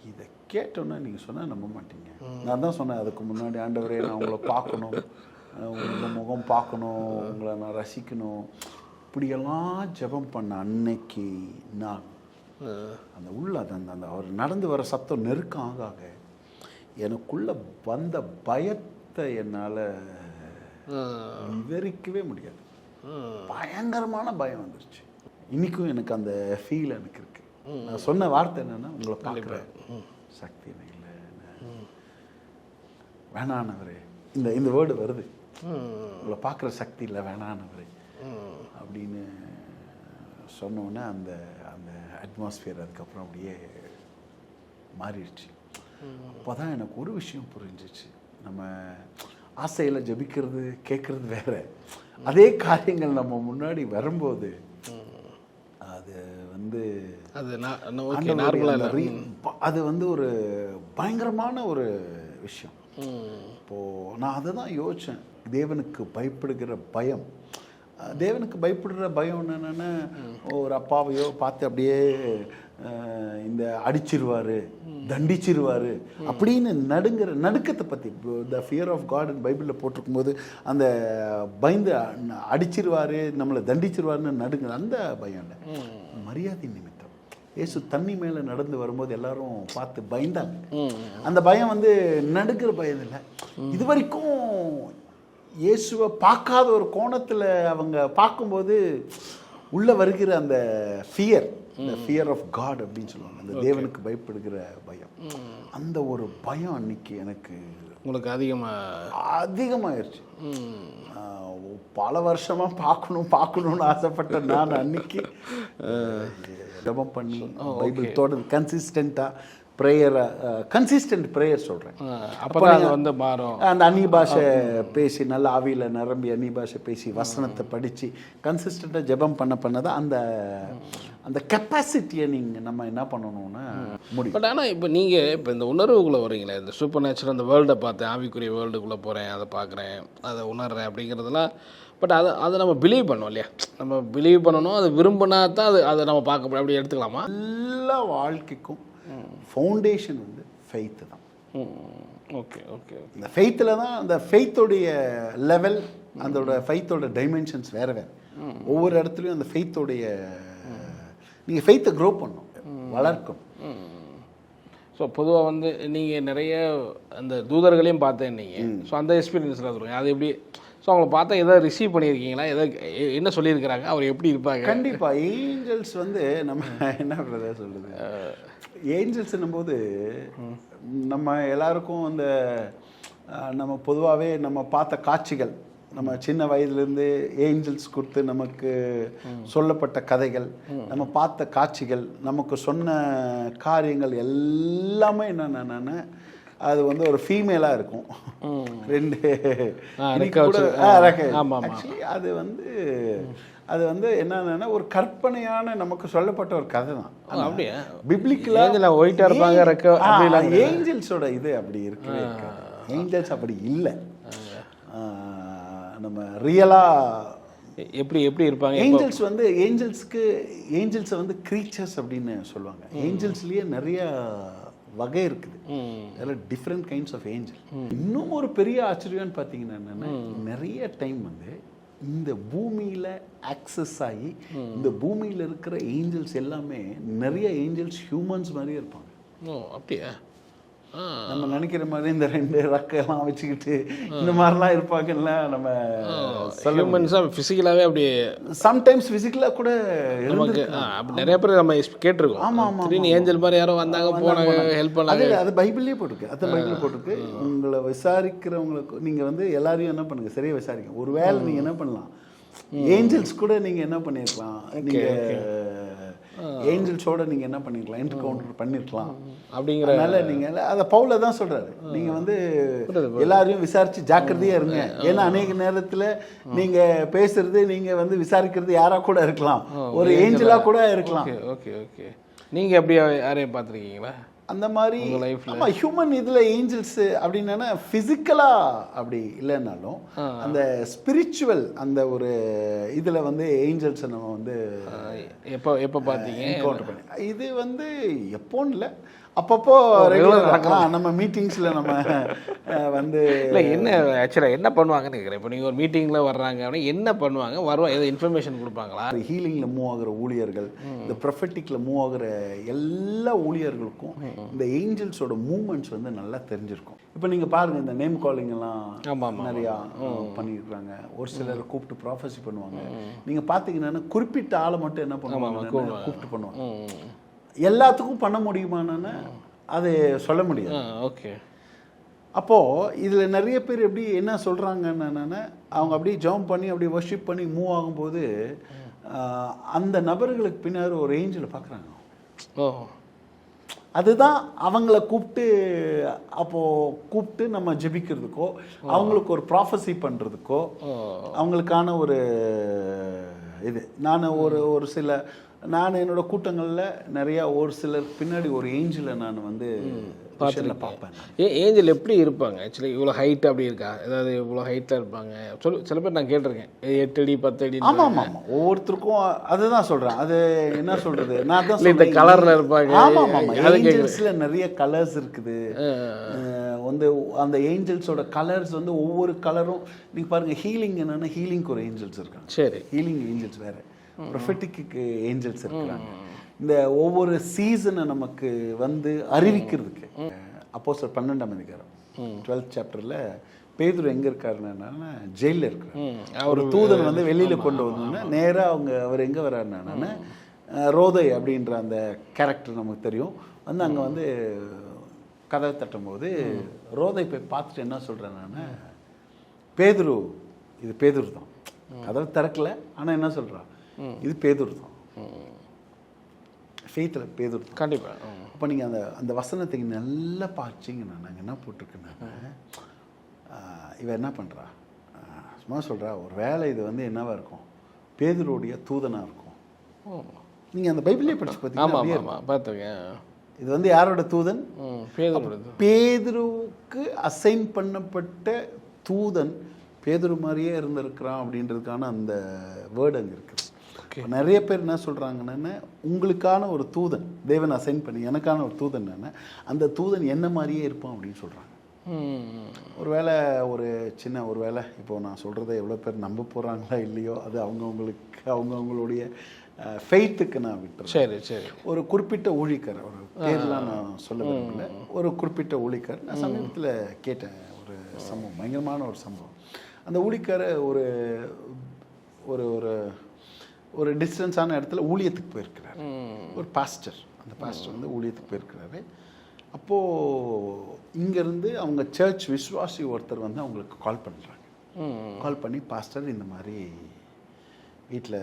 இதை கேட்டோன்னா நீங்கள் சொன்னால் நம்ப மாட்டீங்க. நான் தான் சொன்னேன் அதுக்கு முன்னாடி, ஆண்டவரே நான் உங்களை பார்க்கணும், உங்கள் முகம் பார்க்கணும், உங்களை நான் ரசிக்கணும், இப்படியெல்லாம் ஜெபம் பண்ண அன்னைக்கு நான் அந்த உள்ள அந்த அவர் நடந்து வர சத்தம் நெருக்கம் ஆக எனக்குள்ள வந்த பயத்தை என்னால் விவரிக்கவே முடியாது. பயங்கரமான பயம் வந்துருச்சு. இன்னைக்கும் எனக்கு அந்த ஃபீல் எனக்கு இருக்கு. நான் சொன்ன வார்த்தை என்னன்னா, உங்களை பார்க்குற சக்தி இல்லை, வேணானவரே, இந்த வேர்டு வருது, உங்களை பார்க்குற சக்தி இல்லை, வேணானவரே அப்படின்னு சொன்னோன்னே அந்த அந்த அட்மாஸ்பியர் அதுக்கப்புறம் அப்படியே மாறிடுச்சு. அப்போ தான் எனக்கு ஒரு விஷயம் புரிஞ்சிச்சு. நம்ம ஆசையில் ஜபிக்கிறது கேட்குறது வேற, அதே காரியங்கள் நம்ம முன்னாடி வரும்போது அது வந்து அது வந்து ஒரு பயங்கரமான ஒரு விஷயம். இப்போது நான் அதை தான் யோசித்தேன். தேவனுக்கு பயப்படுகிற பயம், தேவனுக்கு பயப்படுற பயம் என்னென்னா, ஒரு அப்பாவையோ பார்த்து அப்படியே இந்த அடிச்சிருவார், தண்டிச்சிருவார் அப்படின்னு நடுக்கத்தை பற்றி, த ஃபியர் ஆஃப் காட் பைபிளில் போட்டிருக்கும் போது அந்த பயந்து அடிச்சிருவார், நம்மளை தண்டிச்சிருவாருன்னு நடுங்கிற அந்த பயம் இல்லை, மரியாதை நிமித்தம். இயேசு தண்ணி மேலே நடந்து வரும்போது எல்லாரும் பார்த்து பயந்தாங்க. அந்த பயம் வந்து நடுக்கிற பயம் இல்லை. இது வரைக்கும் இயேசுவை பார்க்காத ஒரு கோணத்தில் அவங்க பார்க்கும்போது உள்ளே வருகிற அந்த ஃபியர், இந்த ஃபியர் ஆஃப் காட் அப்படின்னு சொல்லுவாங்க, அந்த தேவனுக்கு பயப்படுகிற பயம். அந்த ஒரு பயம் அன்னைக்கு எனக்கு உங்களுக்கு அதிகமாகிடுச்சு. பல வருஷமாக பார்க்கணுன்னு ஆசைப்பட்ட நான் அன்னைக்கு ஜெபம் பண்ணி பைபிள் தொடர்ந்து கன்சிஸ்டன்ட் ப்ரேயர் சொல்கிறேன். அப்போ வந்து மாறும். அந்த அந்நிய பாஷை பேசி நல்ல ஆவியில் நிரம்பி அந்நிய பாஷை பேசி வசனத்தை படித்து கன்சிஸ்டண்ட்டாக ஜெபம் பண்ணதான் அந்த கெப்பாசிட்டியை நம்ம என்ன பண்ணணும்னா முடியும். பட் ஆனால் இப்போ நீங்கள் இப்போ இந்த உணர்வுக்குள்ளே வரீங்களே, இந்த சூப்பர் நேச்சுரல் அந்த வேர்ல்டை பார்த்தேன், ஆவிக்குரிய வேர்ல்டுக்குள்ளே போகிறேன், அதை பார்க்குறேன், அதை உணர்றேன் அப்படிங்கிறதுலாம். பட் அதை நம்ம பிலீவ் பண்ணோம் இல்லையா, நம்ம பிலீவ் பண்ணணும், அதை விரும்பினா தான் அதை நம்ம பார்க்க அப்படி எடுத்துக்கலாமா? எல்லா வாழ்க்கைக்கும் ஃபவுண்டேஷன் வந்து ஃபெய்த்து தான். Okay okay. இந்த ஃபெய்த்தில் தான் அந்த ஃபெய்த்தோடைய லெவல், அதோட ஃபெய்த்தோட டைமென்ஷன்ஸ் வேறு வேறு. ஒவ்வொரு இடத்துலையும் அந்த ஃபெய்த்தோடைய நீங்கள் ஃபெய்த்தை க்ரோ பண்ணணும், வளர்க்கணும். ஸோ பொதுவாக வந்து நீங்கள் நிறைய அந்த தூதர்களையும் பார்த்தேன் நீங்கள். ஸோ அந்த எக்ஸ்பீரியன்ஸில் சொல்லுங்கள், அது எப்படி? ஸோ அவங்கள பார்த்தா எதாவது ரிசீவ் பண்ணியிருக்கீங்களா? என்ன சொல்லியிருக்கிறாங்க, அவர் எப்படி இருப்பாங்க? கண்டிப்பாக ஏஞ்சல்ஸ் வந்து நம்ம என்ன பண்ணுறதா சொல்லுது, ஏஞ்சல்ஸ்ன்னும் போது நம்ம எல்லாருக்கும் அந்த நம்ம பொதுவாகவே நம்ம பார்த்த காட்சிகள், நம்ம சின்ன வயதுலேருந்து ஏஞ்சல்ஸ் கொடுத்து நமக்கு சொல்லப்பட்ட கதைகள், நம்ம பார்த்த காட்சிகள், நமக்கு சொன்ன காரியங்கள் எல்லாமே என்னென்னா அது வந்து ஒரு ஃபீமேலாக இருக்கும். ஆக்சுவலி அது வந்து என்னன்னா ஒரு கற்பனையான நமக்கு சொல்லப்பட்ட ஒரு கதை தான். அப்படியே பிப்ளிக்கலா ஒயிட்டா இருப்பாங்க. ஏஞ்சல்ஸோட இது அப்படி இருக்கவே இருக்காது. ஏஞ்சல்ஸ் அப்படி இல்லை. நம்ம ரியலா எப்படி இருப்பாங்க ஏஞ்சல்ஸை வந்து க்ரீச்சர்ஸ் அப்படின்னு சொல்லுவாங்க. ஏஞ்சல்ஸ்லயே நிறைய வகை இருக்குது. அதில் டிஃப்ரெண்ட் கைண்ட்ஸ் ஆஃப் ஏஞ்சல். இன்னும் ஒரு பெரிய ஆச்சரியம்னு பார்த்தீங்கன்னா என்னென்னா, நிறைய டைம் வந்து இந்த பூமியில் ஆக்சஸ் ஆகி இந்த பூமியில் இருக்கிற ஏஞ்சல்ஸ் எல்லாமே நிறைய ஏஞ்சல்ஸ் ஹியூமன்ஸ் மாதிரியே இருப்பாங்க. அப்படியா? நம்ம நினைக்கிற மாதிரி இந்த 2 ரக்கெல்லாம் வச்சுக்கிட்டு இந்த மாதிரிலாம் இருப்பாங்கல்ல. நம்ம ஃபிசிக்கலாகவே அப்படி சம்டைம்ஸ் ஃபிசிக்கலாக கூட நிறைய பேர் நம்ம கேட்டிருக்கோம். ஆமாம் ஏஞ்சல் மாதிரி யாரோ வந்தாங்க, போனாங்க, ஹெல்ப் பண்ணாங்க. அது பைபிள்லேயே போட்டிருக்கு. பைபிள் போட்டிருக்கு. உங்களை விசாரிக்கிறவங்களுக்கு நீங்கள் வந்து எல்லாரையும் என்ன பண்ணுங்க, சரியா விசாரிக்க. ஒரு வேளை நீங்கள் என்ன பண்ணலாம், ஏஞ்சல்ஸ் கூட நீங்கள் என்ன பண்ணியிருக்கலாம், நீங்கள் ஏஞ்சல்ஸோட நீங்கள் என்ன பண்ணிருக்கலாம், என்கவுண்டர் பண்ணிருக்கலாம். அப்படிங்கிறனால நீங்கள் அதை பவுல தான் சொல்கிறாரு, நீங்கள் வந்து எல்லாரையும் விசாரித்து ஜாக்கிரதையாக இருங்க. ஏன்னா அநேக நேரத்தில் நீங்கள் பேசுறது, நீங்கள் வந்து விசாரிக்கிறது யாராக கூட இருக்கலாம், ஒரு ஏஞ்சலாக கூட இருக்கலாம். Okay okay. நீங்கள் எப்படி யாரையும் பார்த்துருக்கீங்களா அந்த மாதிரி? ஆமாம், ஹியூமன் இதில் ஏஞ்சல்ஸ் அப்படின்னா ஃபிசிக்கலாக அப்படி இல்லைன்னாலும் அந்த ஸ்பிரிச்சுவல் அந்த ஒரு இதில் வந்து ஏஞ்சல்ஸை நம்ம வந்து எப்போ பார்த்தீங்க, என்கவுண்டர் பண்ணி. இது வந்து எப்போன்னு இல்லை, அப்பப்போ ரெகுலராக நம்ம மீட்டிங்ஸில் நம்ம வந்து இல்லை என்ன ஆக்சுவலாக என்ன பண்ணுவாங்கன்னு கேட்குறேன். இப்போ நீங்கள் ஒரு மீட்டிங்கில் வர்றாங்க அப்படின்னா என்ன பண்ணுவாங்க, வருவா ஏதோ இன்ஃபர்மேஷன் கொடுப்பாங்களா? ஹீலிங்கில் மூவ் ஆகிற ஊழியர்கள், இந்த ப்ரொஃபெட்டிக்கில் மூவ் ஆகிற எல்லா ஊழியர்களுக்கும் இந்த ஏஞ்சல்ஸோட மூமெண்ட்ஸ் வந்து நல்லா தெரிஞ்சிருக்கும். இப்போ நீங்கள் பாருங்கள், இந்த நேம் காலிங் எல்லாம் நிறையா பண்ணியிருக்காங்க. ஒரு சிலர் கூப்பிட்டு ப்ராஃபஸி பண்ணுவாங்க. நீங்கள் பார்த்தீங்கன்னா குறிப்பிட்ட ஆளை மட்டும் என்ன பண்ணுவாங்க, கூப்பிட்டு பண்ணுவாங்க. எல்லாத்துக்கும் பண்ண முடியுமான்னு அது சொல்ல முடியாது. ஓகே. அப்போது இதில் நிறைய பேர் எப்படி என்ன சொல்கிறாங்கன்னா, அவங்க அப்படியே ஜம்ப் பண்ணி அப்படியே வர்ஷிப் பண்ணி மூவ் ஆகும்போது அந்த நபர்களுக்கு பின்னாடி ஒரு ஏஞ்சலை பார்க்குறாங்க. அதுதான் அவங்கள கூப்பிட்டு நம்ம ஜெபிக்கிறதுக்கோ, அவங்களுக்கு ஒரு ப்ராஃபஸி பண்ணுறதுக்கோ, அவங்களுக்கான ஒரு இது. நான் என்னோட கூட்டங்களில் நிறையா ஒரு சிலர் பின்னாடி ஒரு ஏஞ்சலை நான் வந்து பார்ப்பேன். ஏஞ்சல் எப்படி இருப்பாங்க ஆக்சுவலி? இவ்வளோ ஹைட் அப்படி இருக்கா? ஏதாவது இவ்வளோ ஹைட்டில் இருப்பாங்க சில பேர் நான் கேட்டிருக்கேன், 8 அடி 10 அடி. ஆமாம், ஒவ்வொருத்தருக்கும் அதுதான் சொல்கிறேன். அது என்ன சொல்கிறது, நான் தான் இந்த கலரில் இருப்பாங்க. ஆமாம், ஏஞ்சல்ஸில் நிறைய கலர்ஸ் இருக்குது. வந்து அந்த ஏஞ்சல்ஸோட கலர்ஸ் வந்து ஒவ்வொரு கலரும் நீங்கள் பாருங்கள். ஹீலிங் என்னென்னா, ஹீலிங்க்கு ஒரு ஏஞ்சல்ஸ் இருக்காங்க. சரி, ஹீலிங் ஏஞ்சல்ஸ் வேறு, ப்ரொஃபெட்டிக்கு ஏஞ்சல்ஸ் இருக்கிறாங்க. இந்த ஒவ்வொரு சீசனை நமக்கு வந்து அறிவிக்கிறதுக்கு. அப்போஸ்தலர் 12ஆம் அதிகாரம் 12th சாப்டரில் பேதுரு எங்கே இருக்காருன்னா ஜெயிலில் இருக்காரு. ஒரு தூதன் வந்து வெளியில் கொண்டு வந்தோன்னா நேராக அவர் எங்கே வர்றாருன்னா, ரோதை அப்படின்ற அந்த கேரக்டர் நமக்கு தெரியும், வந்து அங்கே வந்து கதவை தட்டும்போது ரோதை போய் பார்த்துட்டு என்ன சொல்கிறேன் நான், பேதுரு, இது பேதுரு தான். கதவை திறக்கல, ஆனால் என்ன சொல்கிறான், இது பேதுரு தான். ஃபெய்த்தில் பேதுரு தான். கண்டிப்பாக. அப்போ நீங்கள் அந்த வசனத்துக்கு நல்லா பார்த்தீங்கன்னா நாங்கள் என்ன போட்டிருக்கேன், இவன் என்ன பண்ணுறா, சும்மா சொல்கிறா, ஒரு வேலை இது வந்து என்னவா இருக்கும், பேதுருடைய தூதனாக இருக்கும். நீங்கள் அந்த பைபிளே படிச்சு பார்த்தீங்கன்னா பார்த்துருக்கேன். இது வந்து யாரோட தூதன், பேதுருவுக்கு அசைன் பண்ணப்பட்ட தூதன் பேதுரு மாதிரியே இருந்திருக்கிறான் அப்படின்றதுக்கான அந்த வேர்டு அங்கே இருக்குது. நிறைய பேர் என்ன சொல்கிறாங்கன்னா, உங்களுக்கான ஒரு தூதன் தேவன் அசைன் பண்ணி எனக்கான ஒரு தூதன் என்ன, அந்த தூதன் என்ன மாதிரியே இருப்பான் அப்படின்னு சொல்கிறாங்க. ஒருவேளை ஒரு சின்ன ஒரு வேளை இப்போது நான் சொல்கிறத எவ்வளோ பேர் நம்ப போகிறாங்களா இல்லையோ, அது அவங்கவுங்களுடைய ஃபெய்த்துக்கு நான் விட்டுறேன். சரி சரி. ஒரு குறிப்பிட்ட ஊழியக்காரர், ஒரு பேர்லாம் நான் சொல்ல விரும்பல, ஒரு குறிப்பிட்ட ஊழியக்காரர் நான் சமீபத்தில் கேட்டேன் ஒரு சம்பவம், பயங்கரமான ஒரு சம்பவம். அந்த ஊழியக்காரர் ஒரு ஒரு ஒரு ஒரு டிஸ்டன்ஸான இடத்துல ஊழியத்துக்கு போயிருக்கிறார். ஒரு பாஸ்டர், அந்த பாஸ்டர் வந்து ஊழியத்துக்கு போயிருக்கிறாரு. அப்போது இங்கேருந்து அவங்க சர்ச் விஸ்வாசி ஒருத்தர் வந்து அவங்களுக்கு கால் பண்ணுறாங்க. கால் பண்ணி, பாஸ்டர் இந்த மாதிரி வீட்டில்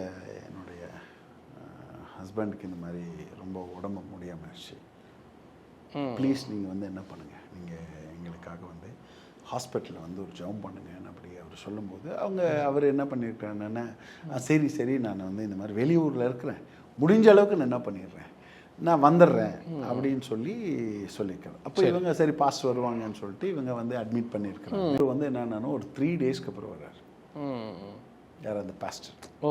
என்னுடைய ஹஸ்பண்டுக்கு இந்த மாதிரி ரொம்ப உடம்பு முடியாமச்சு, ப்ளீஸ் நீங்கள் வந்து என்ன பண்ணுங்கள், நீங்கள் எங்களுக்காக வந்து ஹாஸ்பிட்டலில் வந்து ஒரு ஜெபம் பண்ணுங்கன்னு அப்படி அவர் சொல்லும்போது அவர் என்ன பண்ணியிருக்காருன்னா, சரி சரி நான் வந்து இந்த மாதிரி வெளியூரில் இருக்கிறேன், முடிஞ்ச அளவுக்கு நான் என்ன பண்ணிடுறேன், நான் வந்துடுறேன் அப்படின்னு சொல்லியிருக்காரு. அப்போ இவங்க சரி பாஸ்டர் வருவாங்கன்னு சொல்லிட்டு இவங்க வந்து அட்மிட் பண்ணியிருக்காங்க. அவர் வந்து என்னன்னா ஒரு 3 டேஸ்க்கு அப்புறம் வர்றாரு. யார், அந்த பாஸ்டர். ஓ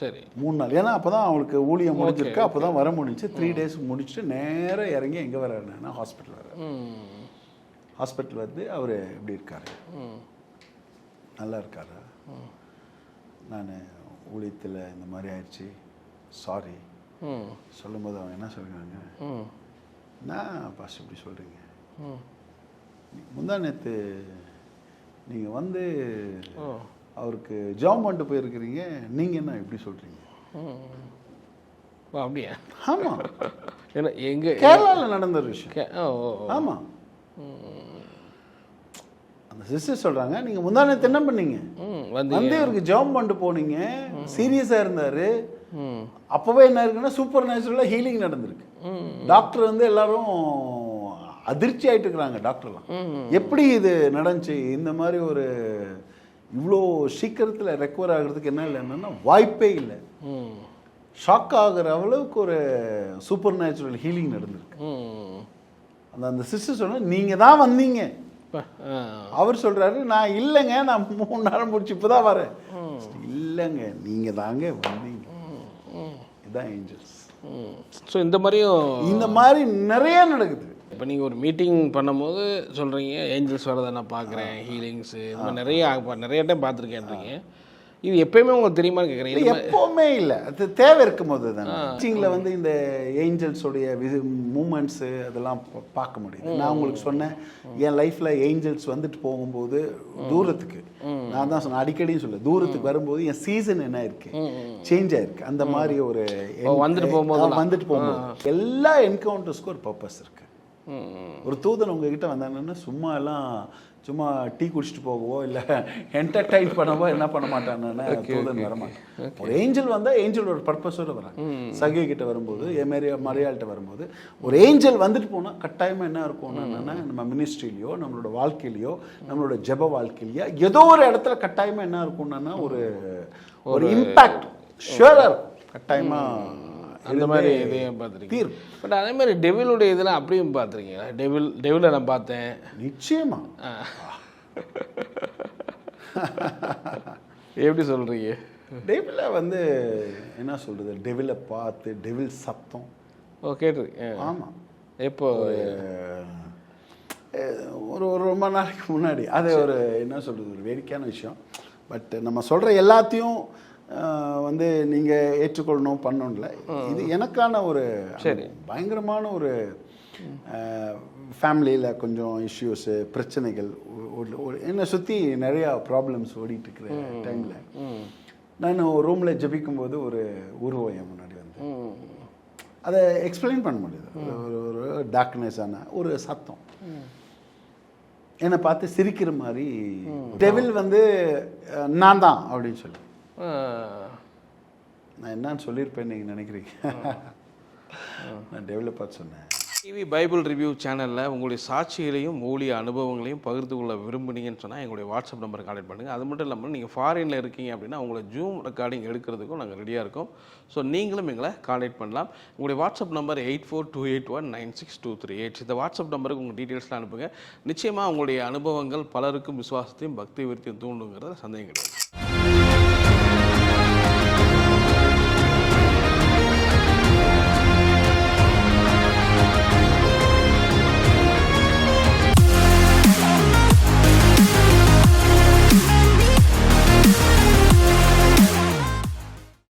சரி. 3 நாள், ஏன்னா அப்போ தான் அவங்களுக்கு ஊழியம் முடிஞ்சிருக்கு, அப்போ தான் வர முடிஞ்சு. 3 டேஸ் முடிச்சுட்டு நேராக இறங்கி எங்கே வர்றாருன்னா ஹாஸ்பிட்டல் வர்றாரு. ஹாஸ்பிட்டல் வந்து அவர் எப்படி இருக்காரு, நல்லா இருக்காரா, நான் ஊழியத்தில் இந்த மாதிரி ஆயிடுச்சு சாரி சொல்லும்போது அவங்க என்ன சொல்கிறாங்க, நான் பாஸ்டர் இப்படி சொல்கிறீங்க, முந்தா நேற்று நீங்கள் வந்து அவருக்கு ஜாம் பண்ணிட்டு போயிருக்கிறீங்க, நீங்கள் என்ன இப்படி சொல்கிறீங்க. அப்படியா? ஆமாம், ஏன்னா எங்கே கேரளாவில் நடந்த ஒரு விஷயம். ஆமாம், அந்த சிஸ்டர் சொல்கிறாங்க, நீங்கள் முந்தா நேற்று என்ன பண்ணீங்க, வந்து இவருக்கு ஜாம் பண்ணிட்டு போனீங்க, சீரியஸாக இருந்தார், அப்போவே என்ன இருக்குன்னா சூப்பர் நேச்சுரலாக ஹீலிங் நடந்திருக்கு. டாக்டர் வந்து எல்லாரும் அதிர்ச்சி ஆகிட்டு இருக்கிறாங்க. டாக்டர்லாம் எப்படி இது நடந்துச்சு, இந்த மாதிரி ஒரு இவ்வளோ சீக்கிரத்தில் ரெக்கவர் ஆகிறதுக்கு என்ன இல்லைன்னா வாய்ப்பே இல்லை, ஷாக் ஆகிற அளவுக்கு ஒரு சூப்பர் நேச்சுரல் ஹீலிங் நடந்திருக்கு. அந்த சிஸ்டர் சொன்ன, நீங்கள் தான் வந்தீங்க. அவர் சொல்கிறாரு, நான் இல்லைங்க, நான் 3 நாள் முடிச்சு இப்போ தான் வரேன். இல்லைங்க, நீங்கள் தாங்க வந்தீங்க. இதுதான் ஏஞ்சல்ஸ். ஸோ இந்த மாதிரி நிறைய நடக்குது. இப்போ நீங்கள் ஒரு மீட்டிங் பண்ணும்போது சொல்கிறீங்க ஏஞ்சல்ஸ் வரதை நான் பார்க்குறேன், ஹீலிங்ஸு இது மாதிரி நிறைய டைம் பார்த்துருக்கேன்றீங்க. இது எப்பயுமே உங்களுக்கு தெரியுமான்னு கேட்குறீங்க. எப்போவுமே இல்லை, அது தேவை இருக்கும் போது தானே. டீச்சிங்கில் வந்து இந்த ஏஞ்சல்ஸோடைய மூமெண்ட்ஸு அதெல்லாம் பார்க்க முடியுது. நான் உங்களுக்கு சொன்னேன், என் லைஃப்பில் ஏஞ்சல்ஸ் வந்துட்டு போகும்போது தூரத்துக்கு, நான் தான் சொன்னேன் அடிக்கடின்னு சொல்ல, தூரத்துக்கு வரும்போது என் சீசன் என்ன இருக்கு, சேஞ்ச் ஆயிருக்கு. அந்த மாதிரி ஒரு வந்துட்டு போகும்போது எல்லா என்கவுண்டர்ஸ்க்கும் ஒரு பர்பஸ் இருக்கு. ஒரு தூதன் உங்ககிட்ட வந்தாங்கன்னா சும்மா டீ குடிச்சிட்டு போகவோ இல்லை என்டர்டைன் பண்ணவோ என்ன பண்ண மாட்டாங்கன்னா தூதன் வரமாட்டான். ஒரு ஏஞ்சல் வந்தால் ஏஞ்சல் ஒரு பர்பஸோடு வராங்க. சகை கிட்ட வரும்போது, மரியாள்கிட்ட வரும்போது ஒரு ஏஞ்சல் வந்துட்டு போனால் கட்டாயமாக என்ன இருக்கும்னா, நம்ம மினிஸ்ட்ரியிலையோ நம்மளோட வாழ்க்கையிலையோ நம்மளோட ஜெப வாழ்க்கையிலையோ ஏதோ ஒரு இடத்துல கட்டாயமாக என்ன இருக்கும்னா ஒரு இம்பேக்ட் ஷுவராக இருக்கும். கட்டாயமாக அந்த மாதிரி இதையும் பார்த்துருக்கீங்க. பட் அதே மாதிரி டெவிலுடைய இதெல்லாம் அப்படியும் பார்த்துருக்கீங்களா? டெவிலை நான் பார்த்தேன். நிச்சயமா. எப்படி சொல்கிறீங்க? டெவிலை வந்து என்ன சொல்கிறது, டெவிலை பார்த்து டெவில் சத்தம் கேட்டிருக்கேன். ஆமாம். எப்போ? ஒரு ரொம்ப நாளைக்கு முன்னாடி. அது ஒரு என்ன சொல்கிறது, ஒரு வேடிக்கையான விஷயம். பட் நம்ம சொல்கிற எல்லாத்தையும் வந்து நீங்கள் ஏற்றுக்கொள்ளணும் பண்ணணும்ல. இது எனக்கான ஒரு பயங்கரமான ஒரு ஃபேமிலியில் கொஞ்சம் இஷ்யூஸு, பிரச்சனைகள் என்னை சுற்றி நிறையா ப்ராப்ளம்ஸ் ஓடிட்டு இருக்கிற டைமில் நான் ரூமில் ஜபிக்கும்போது ஒரு உருவம் என் முன்னாடி வந்து அதை எக்ஸ்பிளைன் பண்ண முடியுது. ஒரு டார்க்னஸான ஒரு சத்தம். என்னை பார்த்து சிரிக்கிற மாதிரி டெவில் வந்து நான் தான் அப்படின்னு சொல்லி நான் என்னன்னு சொல்லியிருப்பேன்னு நீங்கள் நினைக்கிறீங்க? நான் டெவிலை பார்த்து சொன்னேன். டிவி பைபிள் ரிவ்யூ சேனலில் உங்களுடைய சாட்சிகளையும் ஊழிய அனுபவங்களையும் பகிர்ந்து கொள்ள விரும்புனீங்கன்னு சொன்னால் எங்களுடைய வாட்ஸ்அப் நம்பர் கான்டெக்ட் பண்ணுங்கள். அது மட்டும் இல்லாமல் நீங்கள் ஃபாரினில் இருக்கீங்க அப்படின்னா உங்களை ஜூம் ரெக்கார்டிங் எடுக்கிறதுக்கும் நாங்கள் ரெடியாக இருக்கோம். ஸோ நீங்களும் எங்களை கான்டெக்ட் பண்ணலாம். உங்களுடைய வாட்ஸ்அப் நம்பர் 8428196238. இந்த வாட்ஸ்அப் நம்பருக்கு உங்கள் டீட்டெயில்ஸ்லாம் அனுப்புங்க. நிச்சயமாக உங்களுடைய அனுபவங்கள் பலருக்கும் விசுவாசத்தையும் பக்தி விருத்தியும் தூண்டுங்கிறத சந்தேகம் கிடையாது.